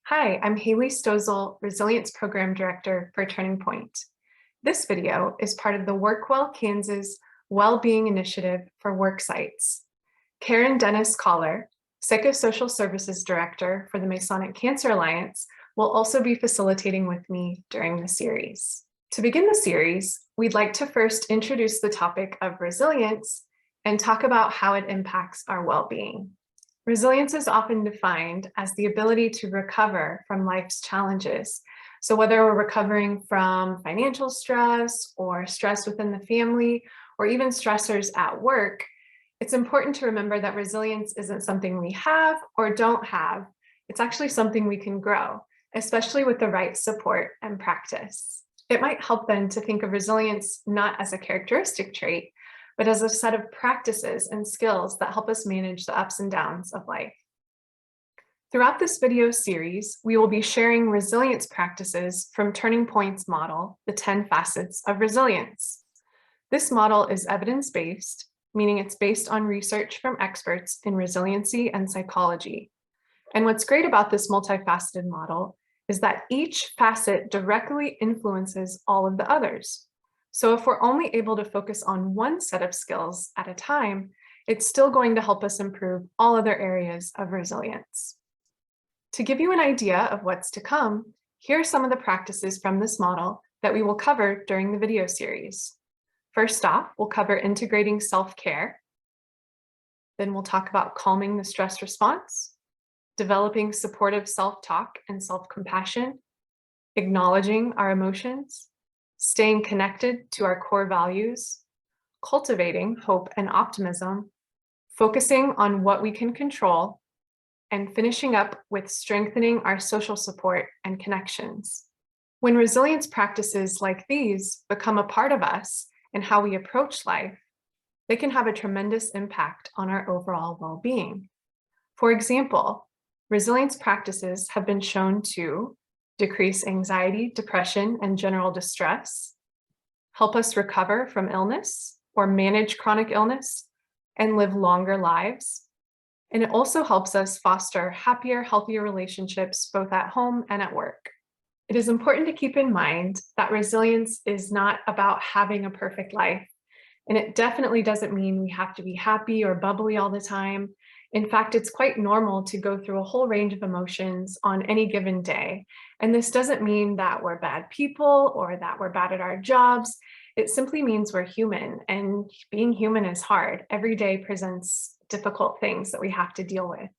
Hi, I'm Haley Stozel, Resilience Program Director for Turning Point. This video is part of the WorkWell Kansas Wellbeing Initiative for Work Sites. Karen Dennis Collar, Psychosocial Services Director for the Masonic Cancer Alliance, will also be facilitating with me during the series. To begin the series, we'd like to first introduce the topic of resilience and talk about how it impacts our well-being. Resilience is often defined as the ability to recover from life's challenges. So whether we're recovering from financial stress or stress within the family, or even stressors at work, it's important to remember that resilience isn't something we have or don't have. It's actually something we can grow, especially with the right support and practice. It might help then to think of resilience not as a characteristic trait, but as a set of practices and skills that help us manage the ups and downs of life. Throughout this video series, we will be sharing resilience practices from Turning Point's model, the 10 Facets of Resilience. This model is evidence-based, meaning it's based on research from experts in resiliency and psychology. And what's great about this multifaceted model is that each facet directly influences all of the others. So if we're only able to focus on one set of skills at a time, it's still going to help us improve all other areas of resilience. To give you an idea of what's to come, here are some of the practices from this model that we will cover during the video series. First off, we'll cover integrating self-care. Then we'll talk about calming the stress response, developing supportive self-talk and self-compassion, acknowledging our emotions, staying connected to our core values, cultivating hope and optimism, focusing on what we can control, and finishing up with strengthening our social support and connections. When resilience practices like these become a part of us and how we approach life, they can have a tremendous impact on our overall well-being. For example, resilience practices have been shown to decrease anxiety, depression, and general distress, help us recover from illness or manage chronic illness, and live longer lives. And it also helps us foster happier, healthier relationships, both at home and at work. It is important to keep in mind that resilience is not about having a perfect life. And it definitely doesn't mean we have to be happy or bubbly all the time. In fact, it's quite normal to go through a whole range of emotions on any given day. And this doesn't mean that we're bad people or that we're bad at our jobs. It simply means we're human, and being human is hard. Every day presents difficult things that we have to deal with.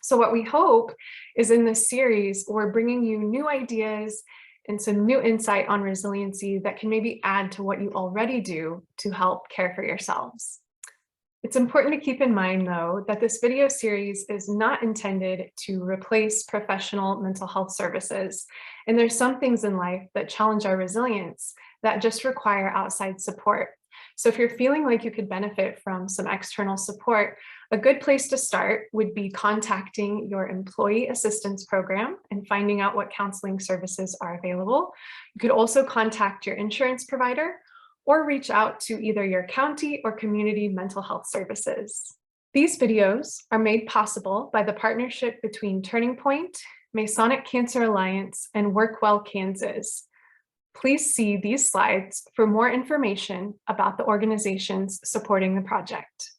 So what we hope is in this series, we're bringing you new ideas and some new insight on resiliency that can maybe add to what you already do to help care for yourselves. It's important to keep in mind, though, that this video series is not intended to replace professional mental health services. And there's some things in life that challenge our resilience that just require outside support. So if you're feeling like you could benefit from some external support, a good place to start would be contacting your employee assistance program and finding out what counseling services are available. You could also contact your insurance provider or reach out to either your county or community mental health services. These videos are made possible by the partnership between Turning Point, Masonic Cancer Alliance, and WorkWell Kansas. Please see these slides for more information about the organizations supporting the project.